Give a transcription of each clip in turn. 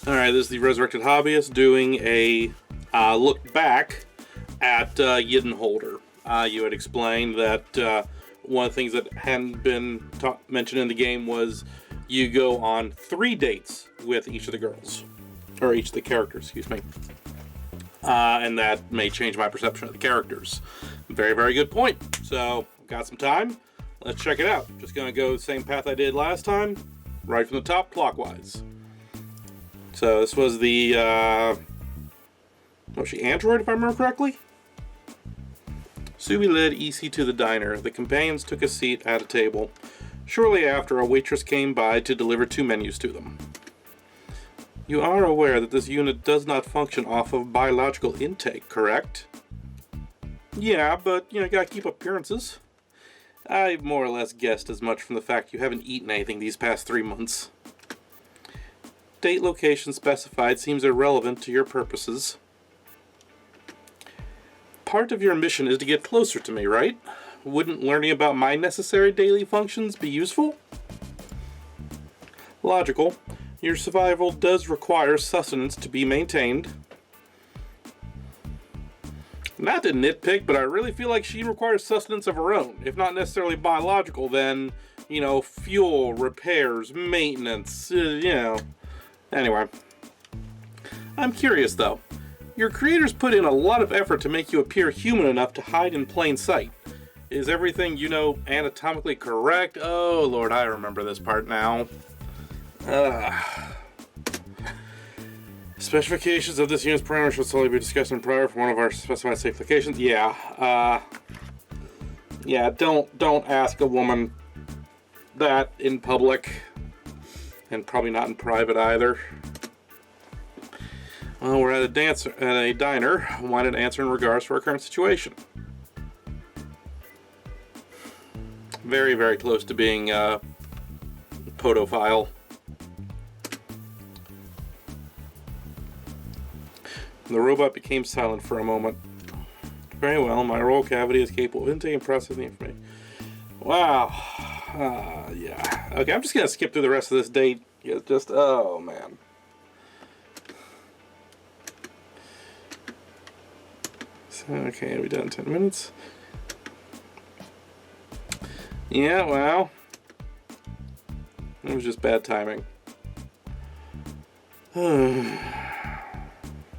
Alright, this is the Resurrected Hobbyist doing a look back at Ydin Holder. You had explained that one of the things that hadn't been mentioned in the game was you go on 3 dates with each of the girls. Or each of the characters, excuse me. And that may change my perception of the characters. Very, very good point. So, got some time. Let's check it out. Just going to go the same path I did last time. Right from the top, clockwise. So this was the, was she Android, if I remember correctly? Subi led Esy to the diner. The companions took a seat at a table. Shortly after, a waitress came by to deliver 2 menus to them. You are aware that this unit does not function off of biological intake, correct? Yeah, but, gotta keep appearances. I more or less guessed as much from the fact you haven't eaten anything these past 3 months. Date location specified seems irrelevant to your purposes. Part of your mission is to get closer to me, right? Wouldn't learning about my necessary daily functions be useful? Logical. Your survival does require sustenance to be maintained. Not to nitpick, but I really feel like she requires sustenance of her own. If not necessarily biological, then, fuel, repairs, maintenance, Anyway, I'm curious though. Your creators put in a lot of effort to make you appear human enough to hide in plain sight. Is everything, anatomically correct? Oh Lord, I remember this part now. Specifications of this unit's parameters should solely be discussed in prior for one of our specified safe locations. Yeah, don't ask a woman that in public. And probably not in private either. Well, we're at a diner. Wanted an answer in regards to our current situation. Very, very close to being a podophile. The robot became silent for a moment. Very well, my oral cavity is capable of intaking and processing the information. Wow. Yeah. Okay, I'm just going to skip through the rest of this date. Yeah, oh man. So, okay, we done in 10 minutes. Yeah, well. It was just bad timing.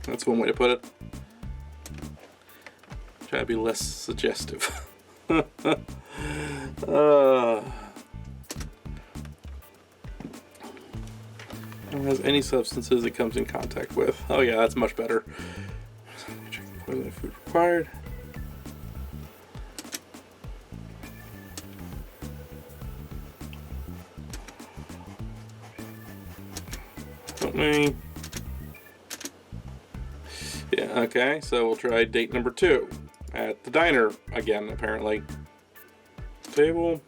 That's one way to put it. Try to be less suggestive. Has any substances it comes in contact with. Oh yeah, that's much better. Poison food required. Yeah, okay, so we'll try date number 2 at the diner again, apparently. Table.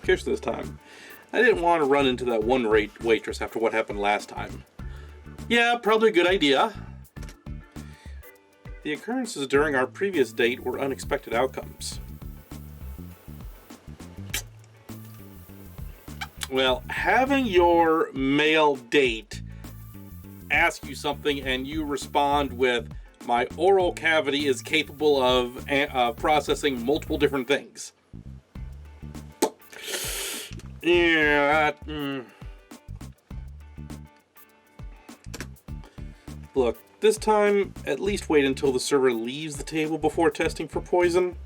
Kiss this time. I didn't want to run into that one waitress after what happened last time. Yeah, probably a good idea. The occurrences during our previous date were unexpected outcomes. Well, having your male date ask you something and you respond with, my oral cavity is capable of processing multiple different things. Yeah, Look, this time, at least wait until the server leaves the table before testing for poison.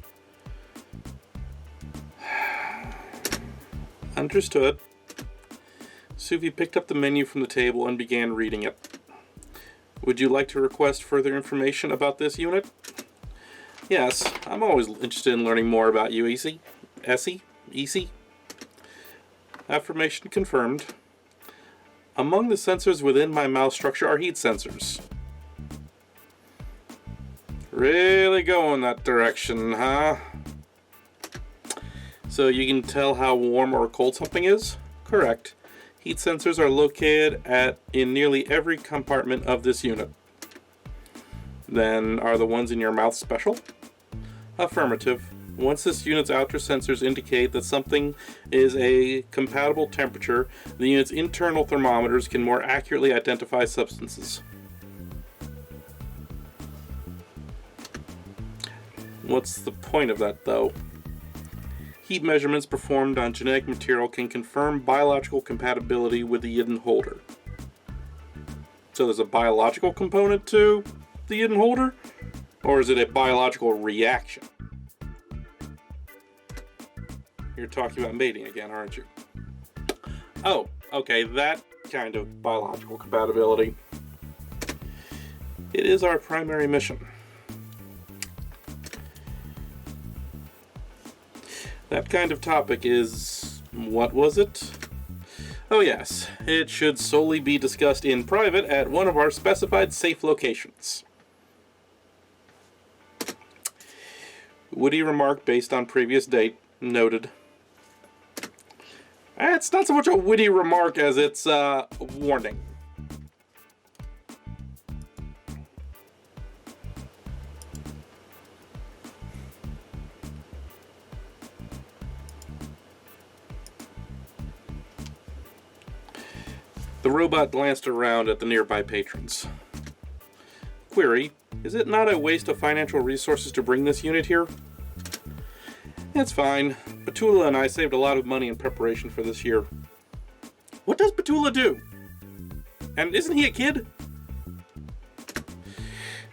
Understood. Suvi picked up the menu from the table and began reading it. Would you like to request further information about this unit? Yes, I'm always interested in learning more about you, Esy. Esy? Affirmation confirmed. Among the sensors within my mouth structure are heat sensors. Really going that direction, huh? So you can tell how warm or cold something is? Correct. Heat sensors are located in nearly every compartment of this unit. Then are the ones in your mouth special? Affirmative. Once this unit's outer sensors indicate that something is a compatible temperature, the unit's internal thermometers can more accurately identify substances. What's the point of that, though? Heat measurements performed on genetic material can confirm biological compatibility with the Ydin Holder. So there's a biological component to the Ydin Holder? Or is it a biological reaction? You're talking about mating again, aren't you? Oh, okay, that kind of biological compatibility. It is our primary mission. That kind of topic is... what was it? Oh yes, it should solely be discussed in private at one of our specified safe locations. Witty remark based on previous date, noted. It's not so much a witty remark as it's a warning. The robot glanced around at the nearby patrons. Query, is it not a waste of financial resources to bring this unit here? It's fine. Petula and I saved a lot of money in preparation for this year. What does Petula do? And isn't he a kid?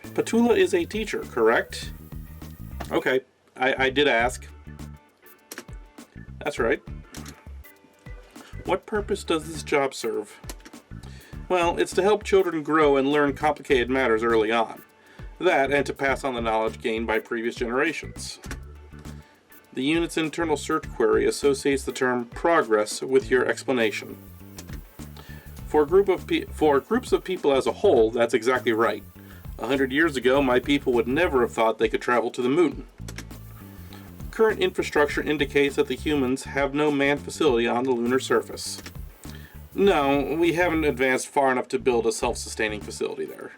Petula is a teacher, correct? Okay, I did ask. That's right. What purpose does this job serve? Well, it's to help children grow and learn complicated matters early on. That, and to pass on the knowledge gained by previous generations. The unit's internal search query associates the term progress with your explanation. For groups of people as a whole, that's exactly right. 100 years ago, my people would never have thought they could travel to the moon. Current infrastructure indicates that the humans have no manned facility on the lunar surface. No, we haven't advanced far enough to build a self-sustaining facility there.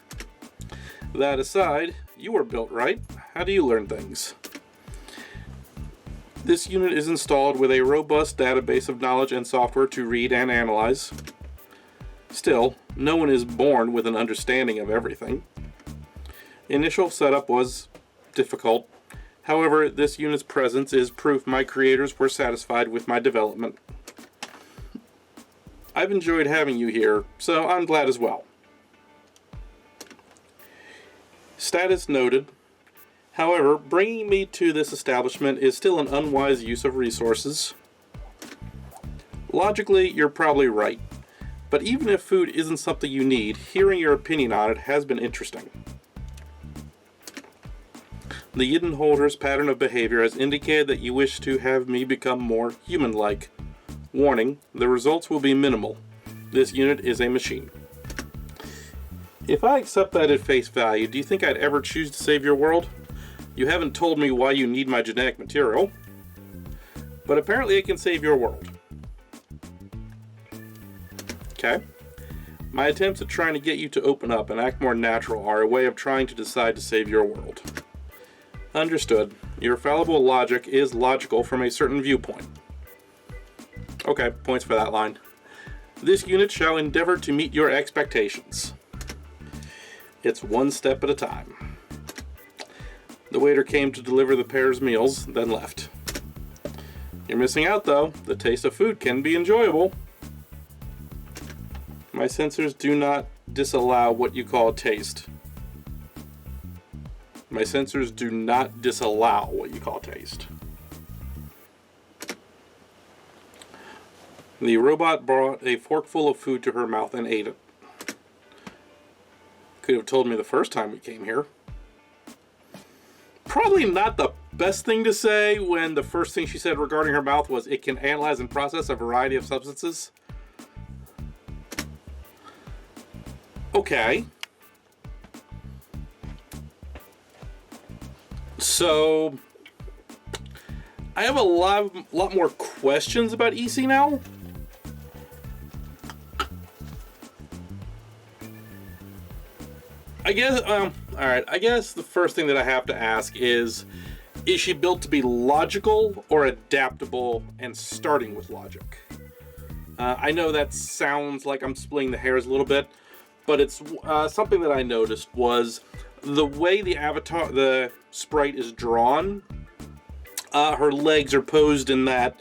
That aside, you were built, right? How do you learn things? This unit is installed with a robust database of knowledge and software to read and analyze. Still, no one is born with an understanding of everything. Initial setup was difficult. However, this unit's presence is proof my creators were satisfied with my development. I've enjoyed having you here, so I'm glad as well. Status noted. However, bringing me to this establishment is still an unwise use of resources. Logically, you're probably right. But even if food isn't something you need, hearing your opinion on it has been interesting. The Ydin Holder's pattern of behavior has indicated that you wish to have me become more human-like. Warning, the results will be minimal. This unit is a machine. If I accept that at face value, do you think I'd ever choose to save your world? You haven't told me why you need my genetic material. But apparently it can save your world. Okay. My attempts at trying to get you to open up and act more natural are a way of trying to decide to save your world. Understood. Your fallible logic is logical from a certain viewpoint. Okay, points for that line. This unit shall endeavor to meet your expectations. It's one step at a time. The waiter came to deliver the pair's meals, then left. You're missing out, though. The taste of food can be enjoyable. My sensors do not disallow what you call taste. My sensors do not disallow what you call taste. The robot brought a forkful of food to her mouth and ate it. Could have told me the first time we came here. Probably not the best thing to say when the first thing she said regarding her mouth was it can analyze and process a variety of substances. Okay. So, I have a lot more questions about Esy now. I guess, alright, I guess the first thing that I have to ask is Is she built to be logical or adaptable and starting with logic? I know that sounds like I'm splitting the hairs a little bit, but it's something that I noticed was the way the sprite is drawn. Her legs are posed in that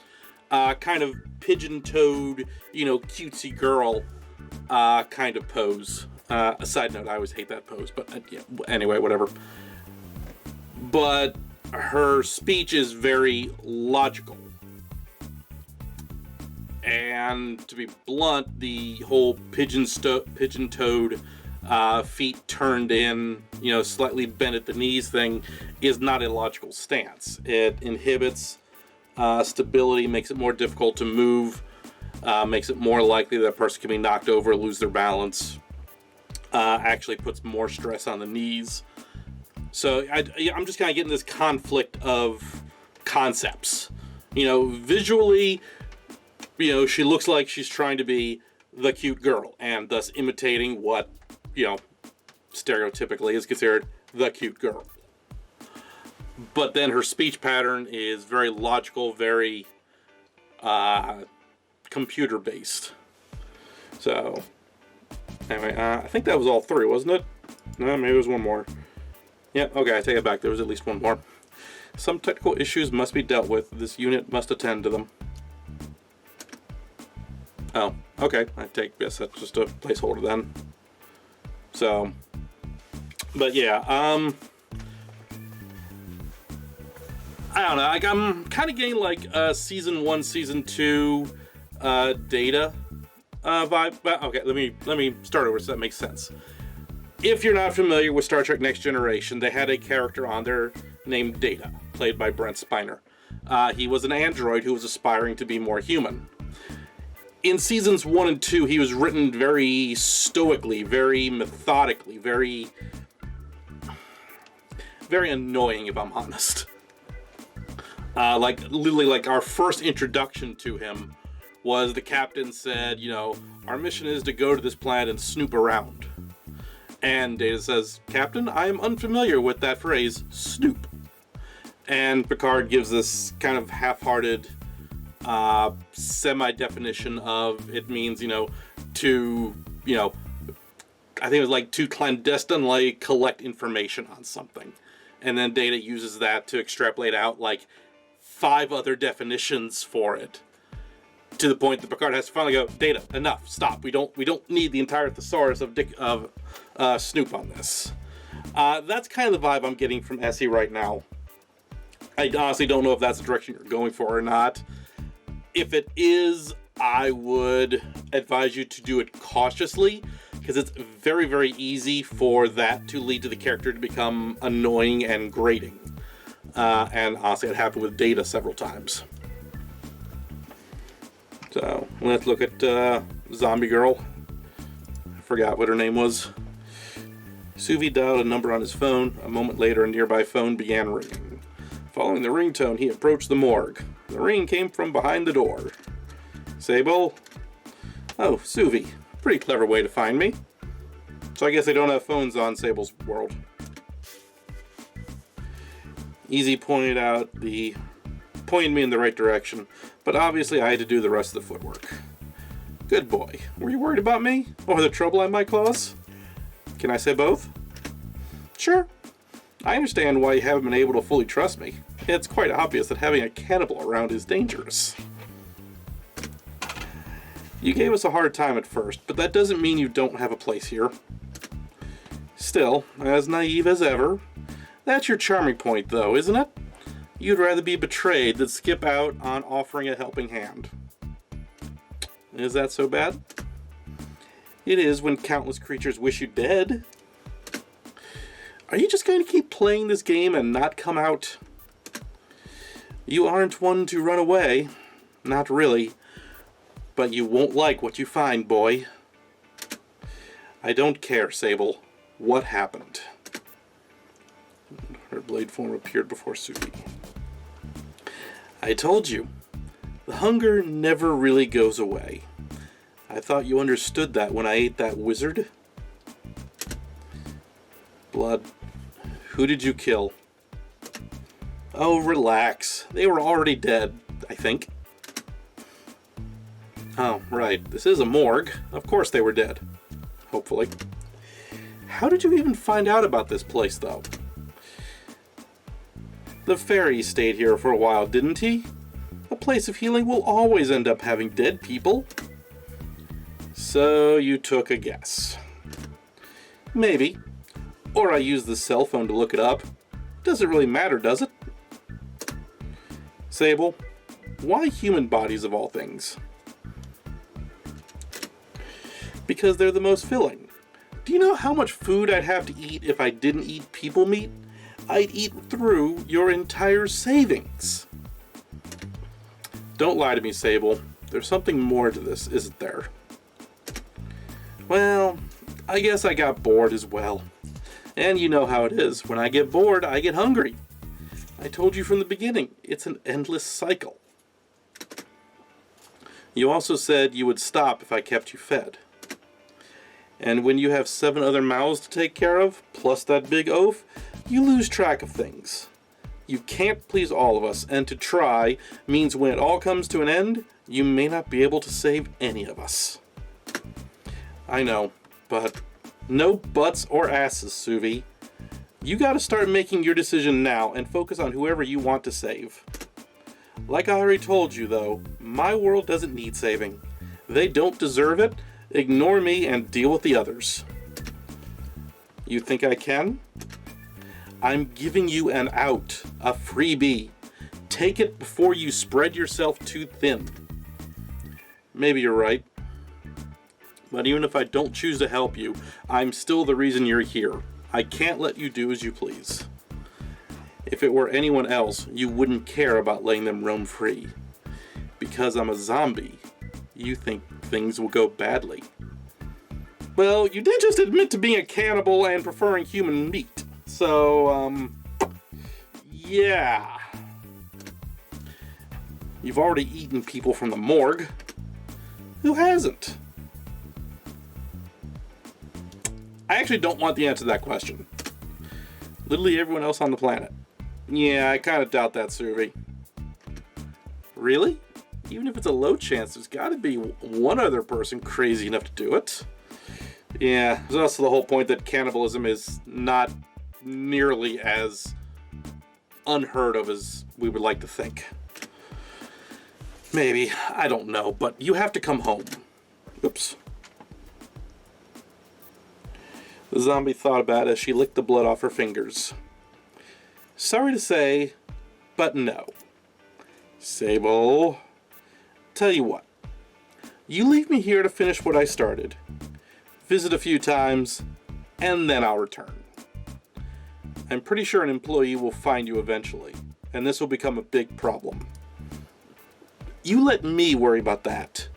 kind of pigeon-toed, cutesy girl kind of pose. A side note, I always hate that pose, but yeah, anyway, whatever. But her speech is very logical. And to be blunt, the whole pigeon-toed, feet turned in, slightly bent at the knees thing is not a logical stance. It inhibits stability, makes it more difficult to move, makes it more likely that a person can be knocked over, lose their balance, actually puts more stress on the knees. So I'm just kind of getting this conflict of concepts. Visually, she looks like she's trying to be the cute girl, and thus imitating what, stereotypically is considered the cute girl. But then her speech pattern is very logical, very computer-based. So, anyway, I think that was all three, wasn't it? No, maybe it was one more. Yeah, okay, I take it back. There was at least one more. Some technical issues must be dealt with. This unit must attend to them. Oh, okay. Yes, that's just a placeholder then. So, but yeah, I don't know. I'm kind of getting like season 1, season 2 Data vibe. But okay, let me start over so that makes sense. If you're not familiar with Star Trek Next Generation, they had a character on there named Data, played by Brent Spiner. He was an android who was aspiring to be more human. In seasons 1 and 2, he was written very stoically, very methodically, very annoying, if I'm honest. Literally, our first introduction to him was the captain said, our mission is to go to this planet and snoop around. And Data says, Captain, I am unfamiliar with that phrase, snoop. And Picard gives this kind of half-hearted semi-definition of it means, to, I think it was like to clandestinely collect information on something. And then Data uses that to extrapolate out like 5 other definitions for it. To the point that Picard has to finally go, Data, enough, stop. We don't need the entire thesaurus of Snoop on this. That's kind of the vibe I'm getting from Esy right now. I honestly don't know if that's the direction you're going for or not. If it is, I would advise you to do it cautiously, because it's very, very easy for that to lead to the character to become annoying and grating. And honestly, it happened with Data several times. So, let's look at Zombie Girl. I forgot what her name was. Suvi dialed a number on his phone. A moment later, a nearby phone began ringing. Following the ringtone, he approached the morgue. The ring came from behind the door. Sable? Oh, Suvi. Pretty clever way to find me. So I guess they don't have phones on Sable's world. Easy pointed me in the right direction, but obviously I had to do the rest of the footwork. Good boy. Were you worried about me? Or the trouble I might cause? Can I say both? Sure. I understand why you haven't been able to fully trust me. It's quite obvious that having a cannibal around is dangerous. You gave us a hard time at first, but that doesn't mean you don't have a place here. Still, as naive as ever. That's your charming point, though, isn't it? You'd rather be betrayed than skip out on offering a helping hand. Is that so bad? It is when countless creatures wish you dead. Are you just going to keep playing this game and not come out? You aren't one to run away. Not really. But you won't like what you find, boy. I don't care, Sable. What happened? Her blade form appeared before Suvi. I told you. The hunger never really goes away. I thought you understood that when I ate that wizard. Blood. Who did you kill? Oh, relax. They were already dead, I think. Oh, right. This is a morgue. Of course they were dead. Hopefully. How did you even find out about this place, though? The fairy stayed here for a while, didn't he? A place of healing will always end up having dead people. So you took a guess. Maybe. Or I used the cell phone to look it up. Doesn't really matter, does it? Sable, why human bodies of all things? Because they're the most filling. Do you know how much food I'd have to eat if I didn't eat people meat? I'd eat through your entire savings. Don't lie to me, Sable. There's something more to this, isn't there? Well, I guess I got bored as well. And you know how it is. When I get bored, I get hungry. I told you from the beginning, it's an endless cycle. You also said you would stop if I kept you fed. And when you have 7 other mouths to take care of, plus that big oaf, you lose track of things. You can't please all of us, and to try means when it all comes to an end, you may not be able to save any of us. I know, but no buts or asses, Suvi. You gotta start making your decision now and focus on whoever you want to save. Like I already told you, though, my world doesn't need saving. They don't deserve it. Ignore me and deal with the others. You think I can? I'm giving you an out, a freebie. Take it before you spread yourself too thin. Maybe you're right. But even if I don't choose to help you, I'm still the reason you're here. I can't let you do as you please. If it were anyone else, you wouldn't care about letting them roam free. Because I'm a zombie, you think things will go badly. Well, you did just admit to being a cannibal and preferring human meat. So, yeah. You've already eaten people from the morgue. Who hasn't? I actually don't want the answer to that question. Literally everyone else on the planet. Yeah, I kind of doubt that, Suvi. Really? Even if it's a low chance, there's got to be one other person crazy enough to do it. Yeah, there's also the whole point that cannibalism is not nearly as unheard of as we would like to think. Maybe, I don't know, but you have to come home. Oops. The zombie thought about it as she licked the blood off her fingers. Sorry to say, but no. Sable, tell you what. You leave me here to finish what I started. Visit a few times, and then I'll return. I'm pretty sure an employee will find you eventually, and this will become a big problem. You let me worry about that.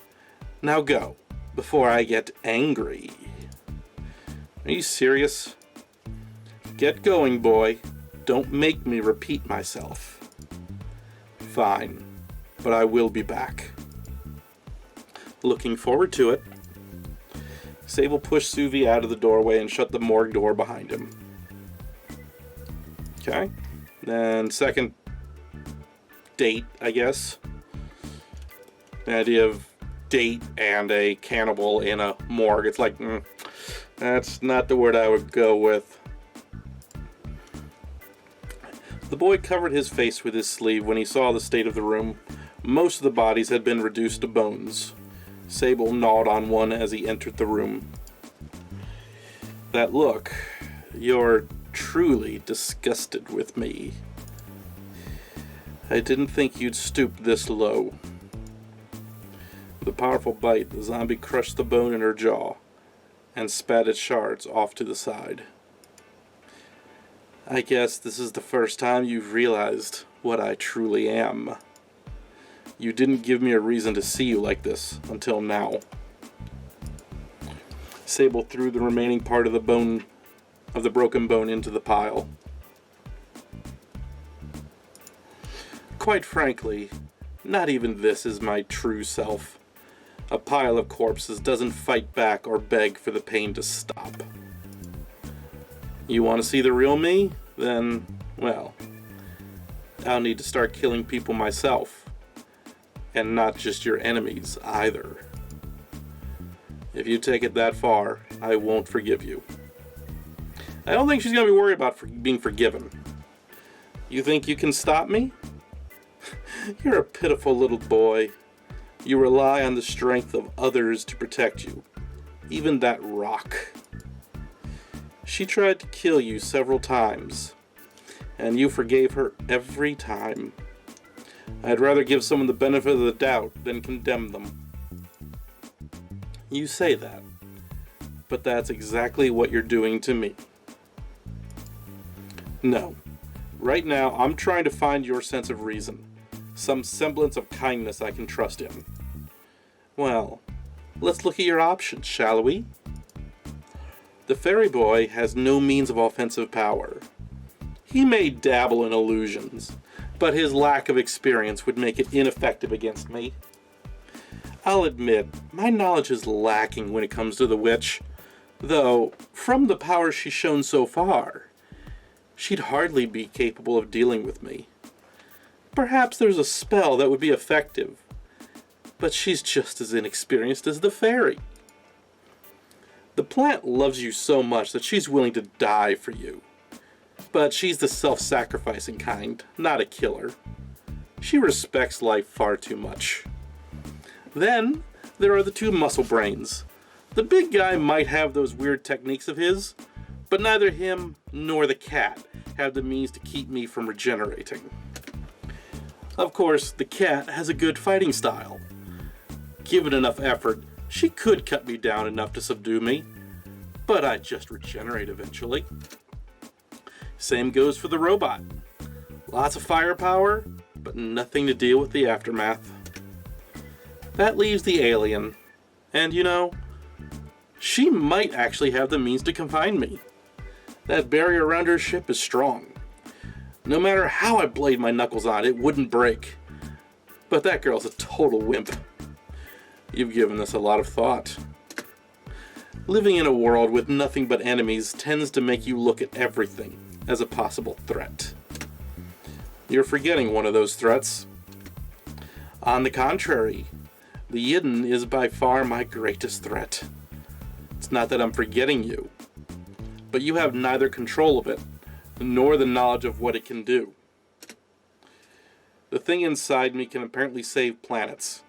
Now go, before I get angry. Are you serious? Get going, boy. Don't make me repeat myself. Fine, but I will be back. Looking forward to it. Sable pushed Suvi out of the doorway and shut the morgue door behind him. Okay. Then second date, I guess. The idea of date and a cannibal in a morgue. It's like, that's not the word I would go with. The boy covered his face with his sleeve when he saw the state of the room. Most of the bodies had been reduced to bones. Sable gnawed on one as he entered the room. That look. You're truly disgusted with me. I didn't think you'd stoop this low. With a powerful bite, the zombie crushed the bone in her jaw and spat its shards off to the side. I guess this is the first time you've realized what I truly am. You didn't give me a reason to see you like this until now. Sable threw the remaining part of the broken bone into the pile. Quite frankly, not even this is my true self. A pile of corpses doesn't fight back or beg for the pain to stop. You want to see the real me? Then, well, I'll need to start killing people myself. And not just your enemies, either. If you take it that far, I won't forgive you. I don't think she's going to be worried about being forgiven. You think you can stop me? You're a pitiful little boy. You rely on the strength of others to protect you. Even that rock. She tried to kill you several times, and you forgave her every time. I'd rather give someone the benefit of the doubt than condemn them. You say that, but that's exactly what you're doing to me. No. Right now, I'm trying to find your sense of reason. Some semblance of kindness I can trust in. Well, let's look at your options, shall we? The fairy boy has no means of offensive power. He may dabble in illusions, but his lack of experience would make it ineffective against me. I'll admit, my knowledge is lacking when it comes to the witch, though, from the power she's shown so far, she'd hardly be capable of dealing with me. Perhaps there's a spell that would be effective, but she's just as inexperienced as the fairy. The plant loves you so much that she's willing to die for you, but she's the self-sacrificing kind, not a killer. She respects life far too much. Then, there are the two muscle brains. The big guy might have those weird techniques of his, but neither him nor the cat have the means to keep me from regenerating. Of course, the cat has a good fighting style. Given enough effort, she could cut me down enough to subdue me, but I'd just regenerate eventually. Same goes for the robot. Lots of firepower, but nothing to deal with the aftermath. That leaves the alien, and she might actually have the means to confine me. That barrier around her ship is strong. No matter how I blade my knuckles on it, it wouldn't break. But that girl's a total wimp. You've given this a lot of thought. Living in a world with nothing but enemies tends to make you look at everything as a possible threat. You're forgetting one of those threats. On the contrary, the Ydin is by far my greatest threat. It's not that I'm forgetting you, but you have neither control of it, nor the knowledge of what it can do. The thing inside me can apparently save planets.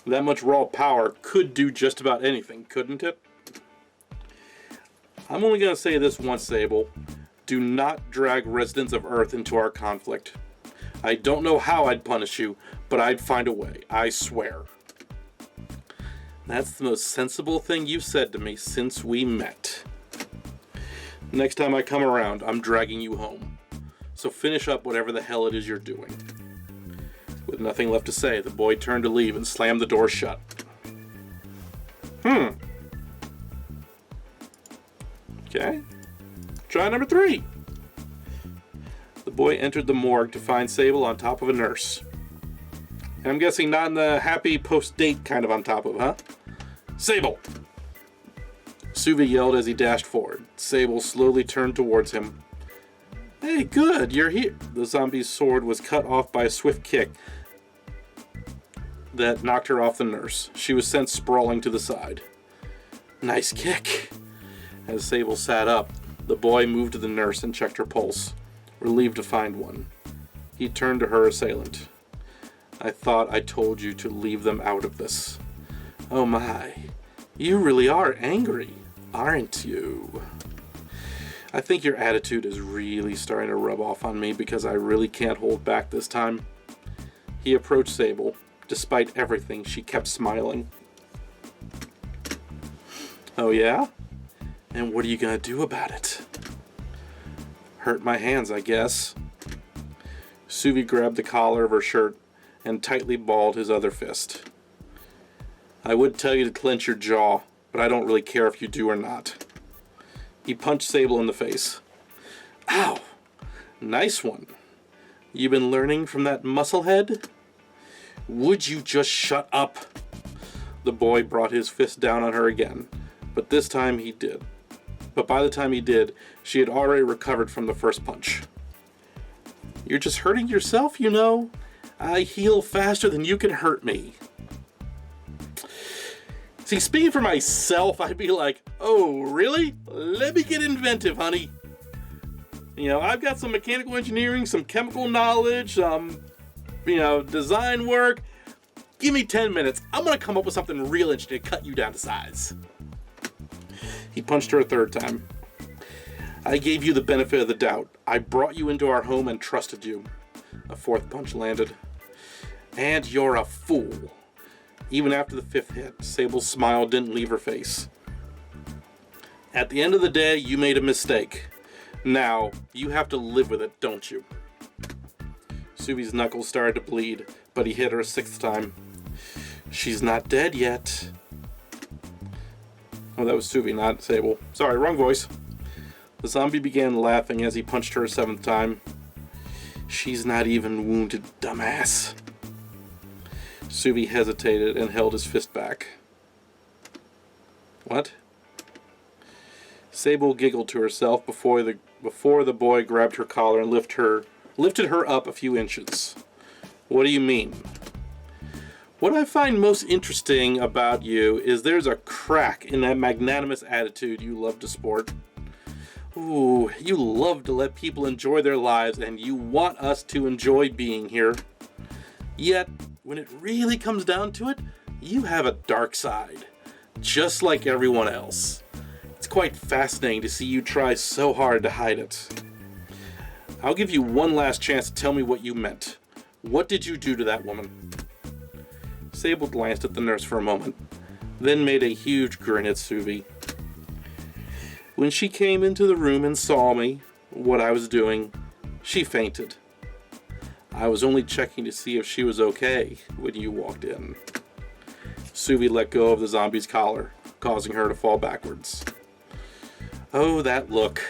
That much raw power could do just about anything, couldn't it? I'm only going to say this once, Sable. Do not drag residents of Earth into our conflict. I don't know how I'd punish you, but I'd find a way, I swear. That's the most sensible thing you've said to me since we met. Next time I come around, I'm dragging you home. So finish up whatever the hell it is you're doing. With nothing left to say, the boy turned to leave and slammed the door shut. Okay. Try number 3. The boy entered the morgue to find Sable on top of a nurse. And I'm guessing not in the happy post-date kind of on top of, huh? Sable! Suvi yelled as he dashed forward. Sable slowly turned towards him. Hey, good, you're here. The zombie's sword was cut off by a swift kick that knocked her off the nurse. She was sent sprawling to the side. Nice kick. As Sable sat up, the boy moved to the nurse and checked her pulse, relieved to find one. He turned to her assailant. I thought I told you to leave them out of this. Oh my, you really are angry, aren't you? I think your attitude is really starting to rub off on me because I really can't hold back this time. He approached Sable. Despite everything, she kept smiling. Oh yeah? And what are you gonna do about it? Hurt my hands, I guess. Suvi grabbed the collar of her shirt and tightly balled his other fist. I would tell you to clench your jaw, but I don't really care if you do or not. He punched Sable in the face. Ow! Nice one. You been learning from that musclehead? Would you just shut up? The boy brought his fist down on her again, but this time he did. But by the time he did, she had already recovered from the first punch. You're just hurting yourself, you know. I heal faster than you can hurt me. See, speaking for myself, I'd be like, oh, really? Let me get inventive, honey. You know, I've got some mechanical engineering, some chemical knowledge, some, design work. Give me 10 minutes. I'm going to come up with something real interesting to cut you down to size. He punched her a third time. I gave you the benefit of the doubt. I brought you into our home and trusted you. A fourth punch landed. And you're a fool. Even after the fifth hit, Sable's smile didn't leave her face. At the end of the day, you made a mistake. Now, you have to live with it, don't you? Suvi's knuckles started to bleed, but he hit her a sixth time. She's not dead yet. Oh, that was Suvi, not Sable. Sorry, wrong voice. The zombie began laughing as he punched her a seventh time. She's not even wounded, dumbass. Suvi hesitated and held his fist back. What? Sable giggled to herself before the boy grabbed her collar and lifted her up a few inches. What do you mean? What I find most interesting about you is there's a crack in that magnanimous attitude you love to sport. Ooh, you love to let people enjoy their lives and you want us to enjoy being here. Yet, when it really comes down to it, you have a dark side, just like everyone else. It's quite fascinating to see you try so hard to hide it. I'll give you one last chance to tell me what you meant. What did you do to that woman? Sable glanced at the nurse for a moment, then made a huge grin at Suvi. When she came into the room and saw me, what I was doing, she fainted. I was only checking to see if she was okay when you walked in. Suvi let go of the zombie's collar, causing her to fall backwards. Oh, that look.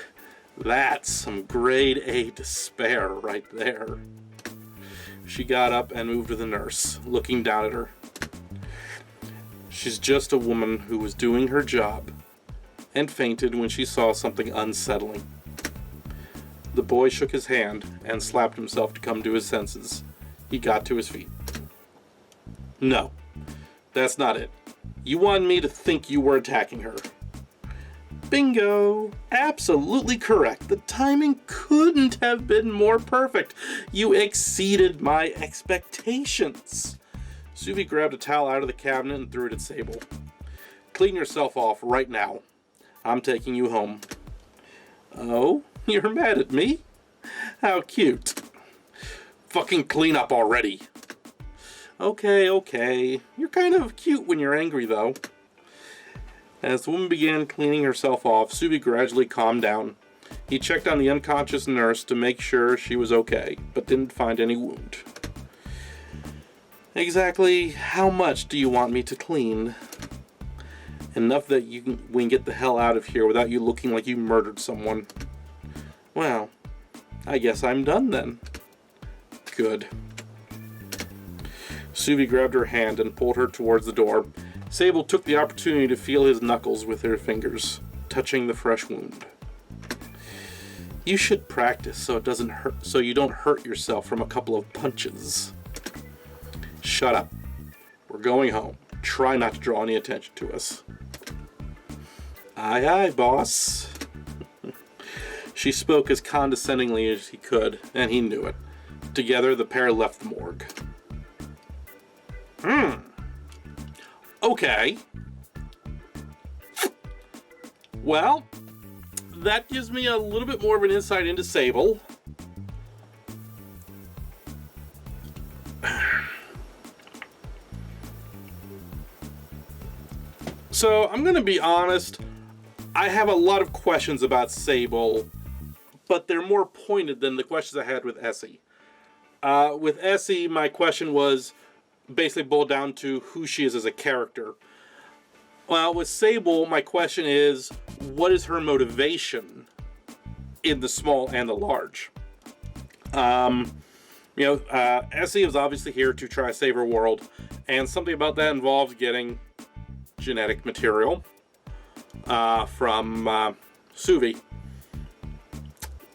That's some grade A despair right there. She got up and moved to the nurse, looking down at her. She's just a woman who was doing her job and fainted when she saw something unsettling. The boy shook his hand and slapped himself to come to his senses. He got to his feet. No, that's not it. You wanted me to think you were attacking her. Bingo! Absolutely correct. The timing couldn't have been more perfect. You exceeded my expectations. Suvi grabbed a towel out of the cabinet and threw it at Sable. Clean yourself off right now. I'm taking you home. Oh? You're mad at me? How cute. Fucking clean up already. Okay. You're kind of cute when you're angry, though. As the woman began cleaning herself off, Suvi gradually calmed down. He checked on the unconscious nurse to make sure she was okay, but didn't find any wound. Exactly how much do you want me to clean? Enough that we can get the hell out of here without you looking like you murdered someone. Well, I guess I'm done then. Good. Suvi grabbed her hand and pulled her towards the door. Sable took the opportunity to feel his knuckles with her fingers, touching the fresh wound. You should practice so it doesn't hurt, so you don't hurt yourself from a couple of punches. Shut up. We're going home. Try not to draw any attention to us. Aye, boss. She spoke as condescendingly as he could, and he knew it. Together, the pair left the morgue. Okay. Well, that gives me a little bit more of an insight into Sable. So, I'm going to be honest. I have a lot of questions about Sable, but they're more pointed than the questions I had with Esy. With Esy, my question was basically boiled down to who she is as a character. Well, with Sable, my question is, what is her motivation in the small and the large? Esy is obviously here to try to save her world, and something about that involves getting genetic material from Suvi.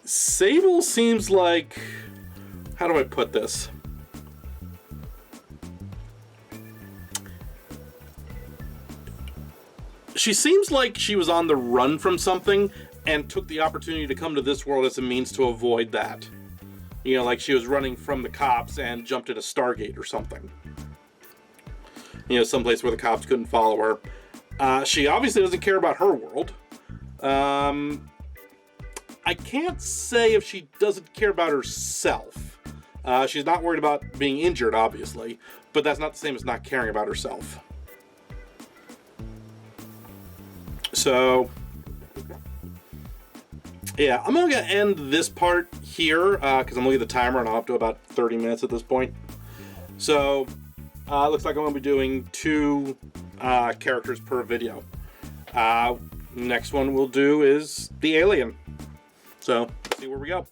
Sable seems like how do I put this? She seems like she was on the run from something and took the opportunity to come to this world as a means to avoid that. You know, like she was running from the cops and jumped at a Stargate or something. You know, someplace where the cops couldn't follow her. She obviously doesn't care about her world. I can't say if she doesn't care about herself. She's not worried about being injured, obviously, but that's not the same as not caring about herself. So, yeah, I'm going to end this part here, because I'm looking at the timer, and I'm up to about 30 minutes at this point. So, looks like I'm going to be doing 2 characters per video. Next one we'll do is the alien. So, see where we go.